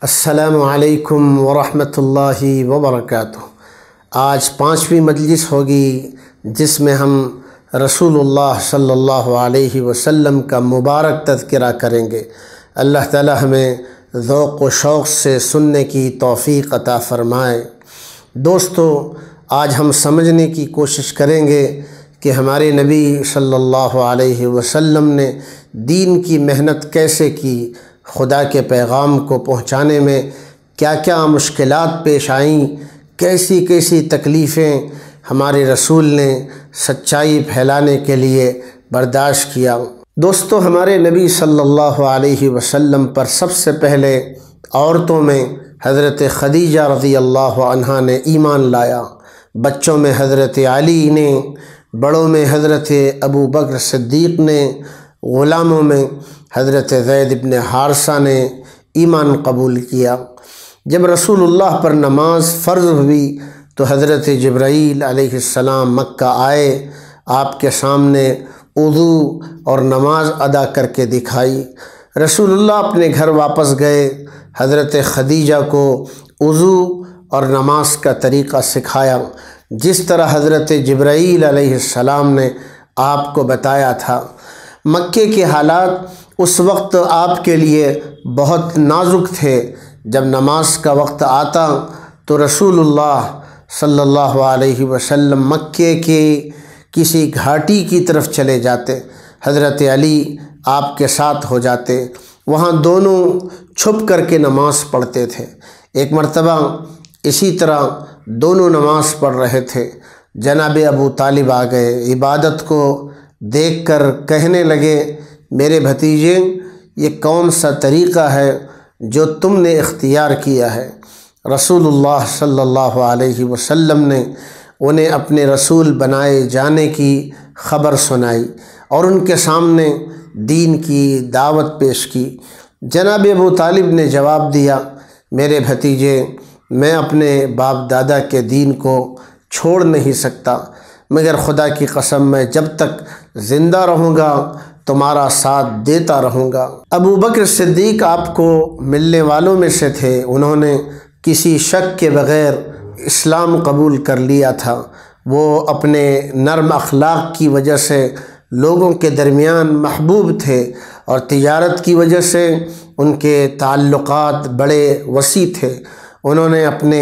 السلام علیکم ورحمۃ اللہ وبرکاتہ۔ آج 5ویں مجلس ہوگی جس میں ہم رسول اللہ صلی اللہ علیہ وسلم کا مبارک تذکرہ کریں گے۔ اللہ تعالی ہمیں ذوق و شوق سے سننے کی توفیق عطا فرمائے۔ دوستو، آج ہم سمجھنے کی کوشش کریں گے کہ ہمارے نبی صلی اللہ علیہ وسلم نے دین کی محنت کیسے کی، خدا کے پیغام کو پہنچانے میں کیا کیا مشکلات پیش آئیں، کیسی کیسی تکلیفیں ہمارے رسول نے سچائی پھیلانے کے لیے برداشت کیا۔ دوستو، ہمارے نبی صلی اللہ علیہ وسلم پر سب سے پہلے عورتوں میں حضرت خدیجہ رضی اللہ عنہا نے ایمان لایا، بچوں میں حضرت علی نے، بڑوں میں حضرت ابو بکر صدیق نے، غلاموں میں حضرت زید بن حارثہ نے ایمان قبول کیا۔ جب رسول اللہ پر نماز فرض ہوئی تو حضرت جبرائیل علیہ السلام مکہ آئے، آپ کے سامنے وضو اور نماز ادا کر کے دکھائی۔ رسول اللہ اپنے گھر واپس گئے، حضرت خدیجہ کو وضو اور نماز کا طریقہ سکھایا جس طرح حضرت جبرائیل علیہ السلام نے آپ کو بتایا تھا۔ مکے کے حالات اس وقت آپ کے لیے بہت نازک تھے۔ جب نماز کا وقت آتا تو رسول اللہ صلی اللہ علیہ وسلم مکے کے کسی گھاٹی کی طرف چلے جاتے، حضرت علی آپ کے ساتھ ہو جاتے، وہاں دونوں چھپ کر کے نماز پڑھتے تھے۔ ایک مرتبہ اسی طرح دونوں نماز پڑھ رہے تھے، جناب ابو طالب آ گئے، عبادت کو دیکھ کر کہنے لگے، میرے بھتیجے، یہ کون سا طریقہ ہے جو تم نے اختیار کیا ہے؟ رسول اللہ صلی اللہ علیہ وسلم نے انہیں اپنے رسول بنائے جانے کی خبر سنائی اور ان کے سامنے دین کی دعوت پیش کی۔ جناب ابو طالب نے جواب دیا، میرے بھتیجے، میں اپنے باپ دادا کے دین کو چھوڑ نہیں سکتا، مگر خدا کی قسم میں جب تک زندہ رہوں گا تمہارا ساتھ دیتا رہوں گا۔ ابو بکر صدیق آپ کو ملنے والوں میں سے تھے، انہوں نے کسی شک کے بغیر اسلام قبول کر لیا تھا۔ وہ اپنے نرم اخلاق کی وجہ سے لوگوں کے درمیان محبوب تھے اور تجارت کی وجہ سے ان کے تعلقات بڑے وسیع تھے۔ انہوں نے اپنے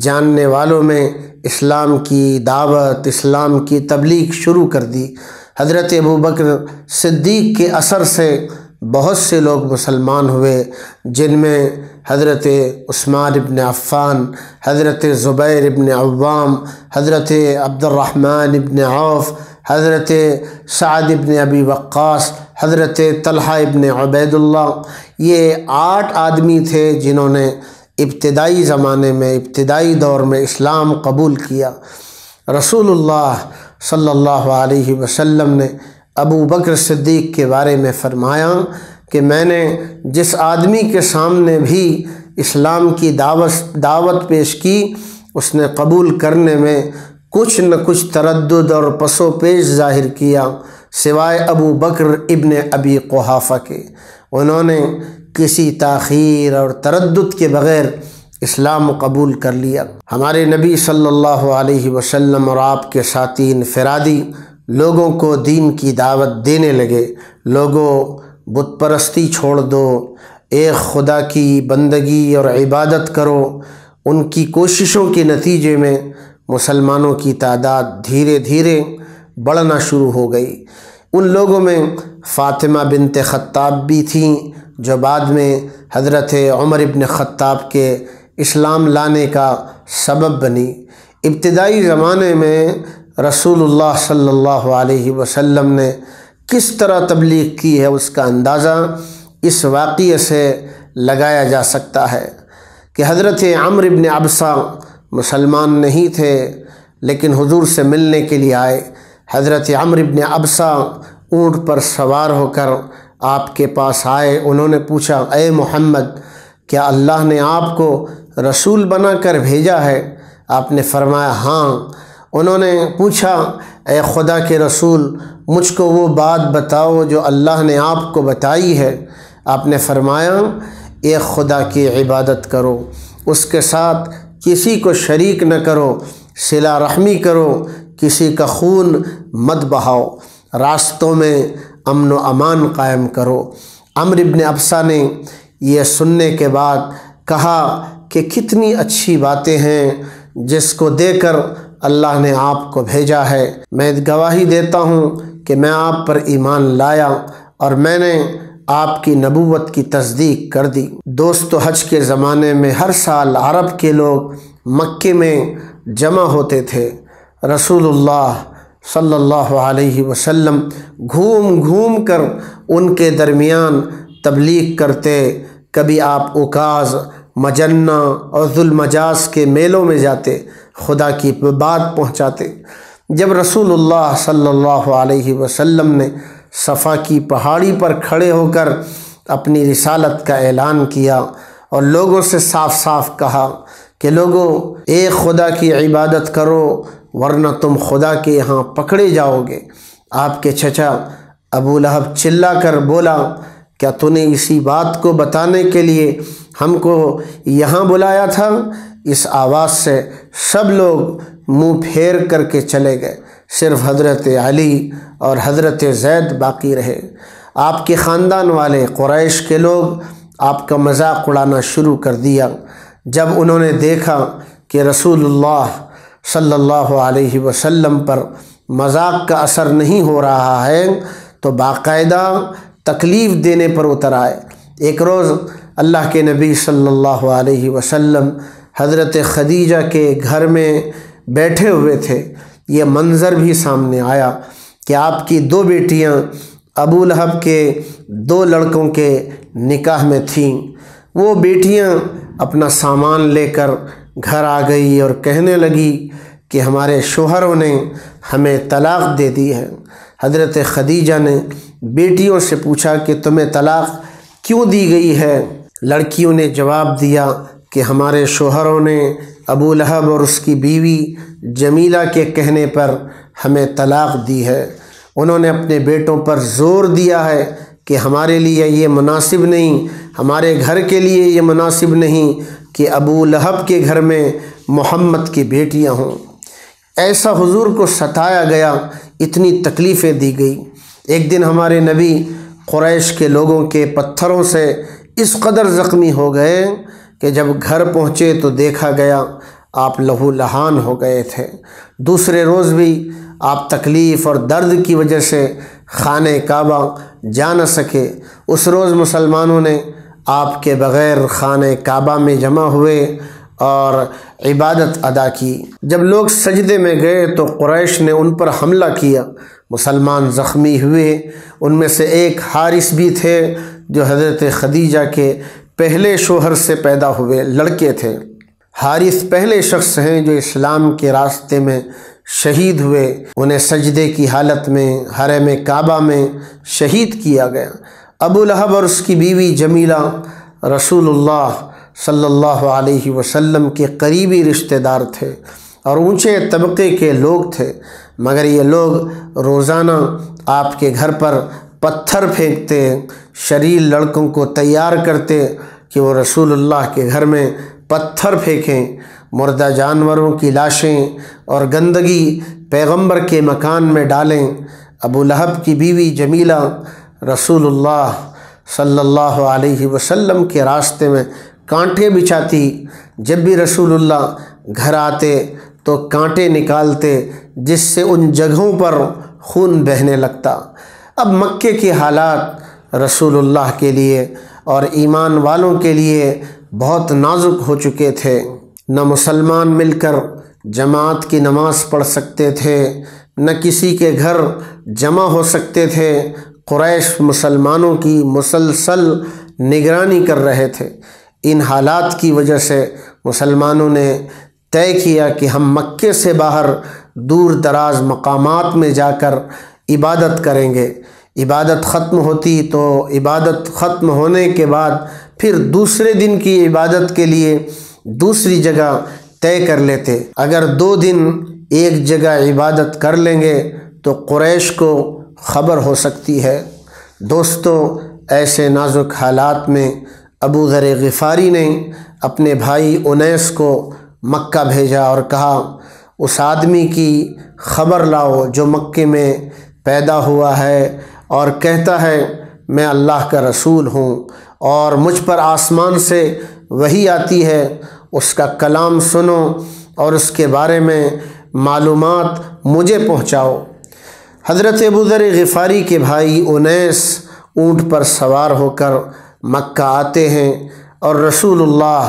جاننے والوں میں اسلام کی دعوت، اسلام کی تبلیغ شروع کر دی۔ حضرت ابو بکر صدیق کے اثر سے بہت سے لوگ مسلمان ہوئے، جن میں حضرت عثمان بن عفان، حضرت زبیر بن عوام، حضرت عبد الرحمن بن عوف، حضرت سعد بن ابی وقاص، حضرت طلحہ بن عبید اللہ۔ یہ 8 آدمی تھے جنہوں نے ابتدائی زمانے میں، ابتدائی دور میں اسلام قبول کیا۔ رسول اللہ صلی اللہ علیہ وسلم نے ابو بکر صدیق کے بارے میں فرمایا کہ میں نے جس آدمی کے سامنے بھی اسلام کی دعوت پیش کی، اس نے قبول کرنے میں کچھ نہ کچھ تردد اور پس و پیش ظاہر کیا، سوائے ابو بکر ابن ابی قحافہ کے۔ انہوں نے کسی تاخیر اور تردد کے بغیر اسلام قبول کر لیا۔ ہمارے نبی صلی اللہ علیہ وسلم اور آپ کے ساتھی انفرادی لوگوں کو دین کی دعوت دینے لگے، لوگوں بت پرستی چھوڑ دو، ایک خدا کی بندگی اور عبادت کرو۔ ان کی کوششوں کے نتیجے میں مسلمانوں کی تعداد دھیرے دھیرے بڑھنا شروع ہو گئی۔ ان لوگوں میں فاطمہ بنت خطاب بھی تھیں جو بعد میں حضرت عمر بن خطاب کے اسلام لانے کا سبب بنی۔ ابتدائی زمانے میں رسول اللہ صلی اللہ علیہ وسلم نے کس طرح تبلیغ کی ہے، اس کا اندازہ اس واقعے سے لگایا جا سکتا ہے کہ حضرت عمرو بن عبسہ مسلمان نہیں تھے لیکن حضور سے ملنے کے لیے آئے۔ حضرت عمرو بن عبسہ اونٹ پر سوار ہو کر آپ کے پاس آئے۔ انہوں نے پوچھا، اے محمد، کیا اللہ نے آپ کو رسول بنا کر بھیجا ہے؟ آپ نے فرمایا ہاں۔ انہوں نے پوچھا، اے خدا کے رسول، مجھ کو وہ بات بتاؤ جو اللہ نے آپ کو بتائی ہے۔ آپ نے فرمایا، ایک خدا کی عبادت کرو، اس کے ساتھ کسی کو شریک نہ کرو، صلہ رحمی کرو، کسی کا خون مت بہاؤ، راستوں میں امن و امان قائم کرو۔ عمرو بن ابسہ نے یہ سننے کے بعد کہا کہ کتنی اچھی باتیں ہیں جس کو دے کر اللہ نے آپ کو بھیجا ہے۔ میں گواہی دیتا ہوں کہ میں آپ پر ایمان لایا اور میں نے آپ کی نبوت کی تصدیق کر دی۔ دوستو، حج کے زمانے میں ہر سال عرب کے لوگ مکے میں جمع ہوتے تھے۔ رسول اللہ صلی اللہ علیہ وسلم گھوم گھوم کر ان کے درمیان تبلیغ کرتے۔ کبھی آپ عکاظ، مجنہ اور ذوالمجاز کے میلوں میں جاتے، خدا کی بات پہنچاتے۔ جب رسول اللہ صلی اللہ علیہ وسلم نے صفا کی پہاڑی پر کھڑے ہو کر اپنی رسالت کا اعلان کیا اور لوگوں سے صاف صاف کہا کہ لوگوں، ایک خدا کی عبادت کرو ورنہ تم خدا کے یہاں پکڑے جاؤ گے، آپ کے چچا ابو لہب چلا کر بولا، کیا تو نے اسی بات کو بتانے کے لیے ہم کو یہاں بلایا تھا؟ اس آواز سے سب لوگ منہ پھیر کر کے چلے گئے، صرف حضرت علی اور حضرت زید باقی رہے۔ آپ کے خاندان والے قریش کے لوگ آپ کا مذاق اڑانا شروع کر دیا۔ جب انہوں نے دیکھا کہ رسول اللہ صلی اللہ علیہ وسلم پر مذاق کا اثر نہیں ہو رہا ہے تو باقاعدہ تکلیف دینے پر اتر آئے۔ ایک روز اللہ کے نبی صلی اللہ علیہ وسلم حضرت خدیجہ کے گھر میں بیٹھے ہوئے تھے۔ یہ منظر بھی سامنے آیا کہ آپ کی دو بیٹیاں ابو لہب کے دو لڑکوں کے نکاح میں تھیں۔ وہ بیٹیاں اپنا سامان لے کر گھر آ گئی اور کہنے لگی کہ ہمارے شوہروں نے ہمیں طلاق دے دی ہے۔ حضرت خدیجہ نے بیٹیوں سے پوچھا کہ تمہیں طلاق کیوں دی گئی ہے؟ لڑکیوں نے جواب دیا کہ ہمارے شوہروں نے ابو لہب اور اس کی بیوی جمیلہ کے کہنے پر ہمیں طلاق دی ہے۔ انہوں نے اپنے بیٹوں پر زور دیا ہے کہ ہمارے لیے یہ مناسب نہیں، ہمارے گھر کے لیے یہ مناسب نہیں کہ ابو لہب کے گھر میں محمد کی بیٹیاں ہوں۔ ایسا حضور کو ستایا گیا، اتنی تکلیفیں دی گئی۔ ایک دن ہمارے نبی قریش کے لوگوں کے پتھروں سے اس قدر زخمی ہو گئے کہ جب گھر پہنچے تو دیکھا گیا آپ لہو لہان ہو گئے تھے۔ دوسرے روز بھی آپ تکلیف اور درد کی وجہ سے خانہ کعبہ جا نہ سکے۔ اس روز مسلمانوں نے آپ کے بغیر خانہ کعبہ میں جمع ہوئے اور عبادت ادا کی۔ جب لوگ سجدے میں گئے تو قریش نے ان پر حملہ کیا، مسلمان زخمی ہوئے۔ ان میں سے ایک حارث بھی تھے جو حضرت خدیجہ کے پہلے شوہر سے پیدا ہوئے لڑکے تھے۔ حارث پہلے شخص ہیں جو اسلام کے راستے میں شہید ہوئے۔ انہیں سجدے کی حالت میں حرم کعبہ میں شہید کیا گیا۔ ابو لہب اور اس کی بیوی جمیلہ رسول اللہ صلی اللہ علیہ وسلم کے قریبی رشتہ دار تھے اور اونچے طبقے کے لوگ تھے، مگر یہ لوگ روزانہ آپ کے گھر پر پتھر پھینکتے، شریر لڑکوں کو تیار کرتے کہ وہ رسول اللہ کے گھر میں پتھر پھینکیں، مردہ جانوروں کی لاشیں اور گندگی پیغمبر کے مکان میں ڈالیں۔ ابو لہب کی بیوی جمیلہ رسول اللہ صلی اللہ علیہ وسلم کے راستے میں کانٹے بچھاتی۔ جب بھی رسول اللہ گھر آتے تو کانٹے نکالتے جس سے ان جگہوں پر خون بہنے لگتا۔ اب مکے کے حالات رسول اللہ کے لیے اور ایمان والوں کے لیے بہت نازک ہو چکے تھے۔ نہ مسلمان مل کر جماعت کی نماز پڑھ سکتے تھے، نہ کسی کے گھر جمع ہو سکتے تھے۔ قریش مسلمانوں کی مسلسل نگرانی کر رہے تھے۔ ان حالات کی وجہ سے مسلمانوں نے طے کیا کہ ہم مکے سے باہر دور دراز مقامات میں جا کر عبادت کریں گے۔ عبادت ختم ہوتی تو عبادت ختم ہونے کے بعد پھر دوسرے دن کی عبادت کے لیے دوسری جگہ طے کر لیتے۔ اگر 2 دن ایک جگہ عبادت کر لیں گے تو قریش کو خبر ہو سکتی ہے۔ دوستو، ایسے نازک حالات میں ابو ذر غفاری نے اپنے بھائی انیس کو مکہ بھیجا اور کہا اس آدمی کی خبر لاؤ جو مکے میں پیدا ہوا ہے اور کہتا ہے میں اللہ کا رسول ہوں اور مجھ پر آسمان سے وحی آتی ہے، اس کا کلام سنو اور اس کے بارے میں معلومات مجھے پہنچاؤ۔ حضرت ابو ذر غفاری کے بھائی انیس اونٹ پر سوار ہو کر مکہ آتے ہیں اور رسول اللہ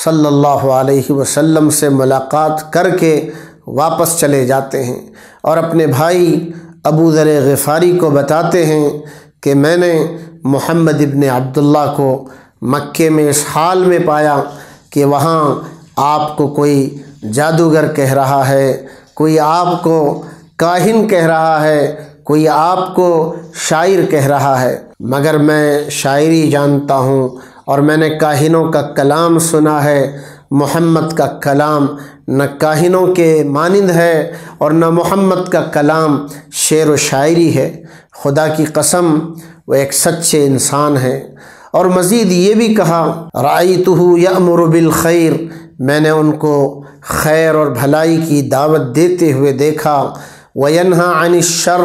صلی اللہ علیہ وسلم سے ملاقات کر کے واپس چلے جاتے ہیں اور اپنے بھائی ابو ذر غفاری کو بتاتے ہیں کہ میں نے محمد ابن عبداللہ کو مکے میں اس حال میں پایا کہ وہاں آپ کو کوئی جادوگر کہہ رہا ہے، کوئی آپ کو کاہن کہہ رہا ہے، کوئی آپ کو شاعر کہہ رہا ہے، مگر میں شاعری جانتا ہوں اور میں نے کاہنوں کا کلام سنا ہے۔ محمد کا کلام نہ کاہنوں کے مانند ہے اور نہ محمد کا کلام شعر و شاعری ہے، خدا کی قسم وہ ایک سچے انسان ہے۔ اور مزید یہ بھی کہا رأیتہ یأمر بالخیر، میں نے ان کو خیر اور بھلائی کی دعوت دیتے ہوئے دیکھا، وینہی عن الشر،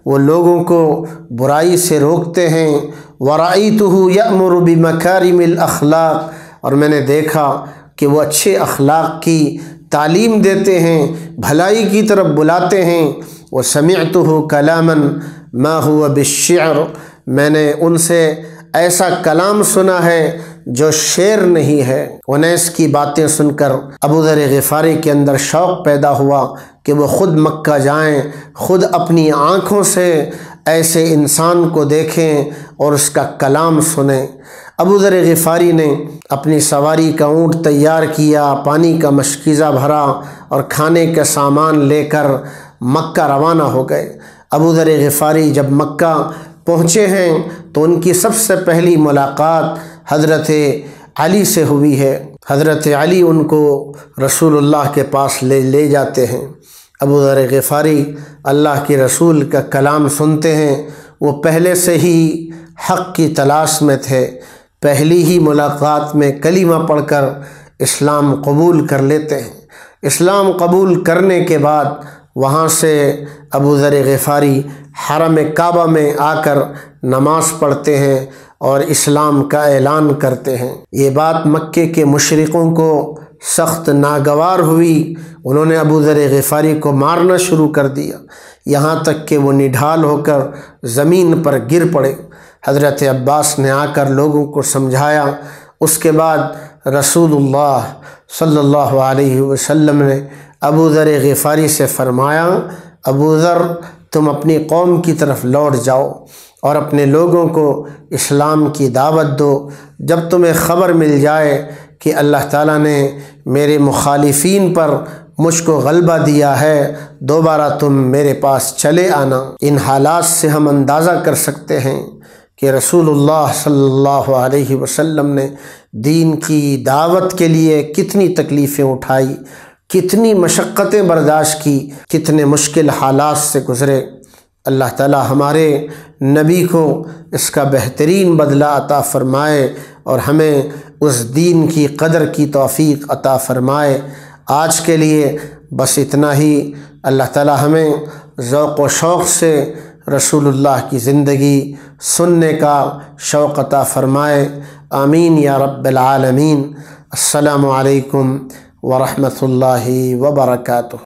وہ لوگوں کو برائی سے روکتے ہیں، ورأیتہ یأمر بمکارم الاخلاق، اور میں نے دیکھا کہ وہ اچھے اخلاق کی تعلیم دیتے ہیں، بھلائی کی طرف بلاتے ہیں، وسمعتہ کلاما ما هو بالشعر، میں نے ان سے ایسا کلام سنا ہے جو شعر نہیں ہے۔ انیس کی باتیں سن کر ابو ذر غفاری کے اندر شوق پیدا ہوا کہ وہ خود مکہ جائیں، خود اپنی آنکھوں سے ایسے انسان کو دیکھیں اور اس کا کلام سنیں۔ ابو ذر غفاری نے اپنی سواری کا اونٹ تیار کیا، پانی کا مشکیزہ بھرا اور کھانے کا سامان لے کر مکہ روانہ ہو گئے۔ ابو ذر غفاری جب مکہ پہنچے ہیں تو ان کی سب سے پہلی ملاقات حضرت علی سے ہوئی ہے۔ حضرت علی ان کو رسول اللہ کے پاس لے جاتے ہیں۔ ابو ذر غفاری اللہ کے رسول کا کلام سنتے ہیں، وہ پہلے سے ہی حق کی تلاش میں تھے، پہلی ہی ملاقات میں کلمہ پڑھ کر اسلام قبول کر لیتے ہیں۔ اسلام قبول کرنے کے بعد وہاں سے ابو ذر غفاری حرم کعبہ میں آ کر نماز پڑھتے ہیں اور اسلام کا اعلان کرتے ہیں۔ یہ بات مکے کے مشرکوں کو سخت ناگوار ہوئی، انہوں نے ابو ذر غفاری کو مارنا شروع کر دیا، یہاں تک کہ وہ نڈھال ہو کر زمین پر گر پڑے۔ حضرت عباس نے آ کر لوگوں کو سمجھایا۔ اس کے بعد رسول اللہ صلی اللہ علیہ وسلم نے ابو ذر غفاری سے فرمایا، ابو ذر تم اپنی قوم کی طرف لوٹ جاؤ اور اپنے لوگوں کو اسلام کی دعوت دو، جب تمہیں خبر مل جائے کہ اللہ تعالیٰ نے میرے مخالفین پر مجھ کو غلبہ دیا ہے، دوبارہ تم میرے پاس چلے آنا۔ ان حالات سے ہم اندازہ کر سکتے ہیں کہ رسول اللہ صلی اللہ علیہ وسلم نے دین کی دعوت کے لیے کتنی تکلیفیں اٹھائی، کتنی مشقتیں برداشت کی، کتنے مشکل حالات سے گزرے۔ اللہ تعالی ہمارے نبی کو اس کا بہترین بدلہ عطا فرمائے اور ہمیں اس دین کی قدر کی توفیق عطا فرمائے۔ آج کے لیے بس اتنا ہی۔ اللہ تعالی ہمیں ذوق و شوق سے رسول اللہ کی زندگی سننے کا شوق عطا فرمائے۔ آمین یا رب العالمین۔ السلام علیکم ورحمۃ اللہ وبرکاتہ۔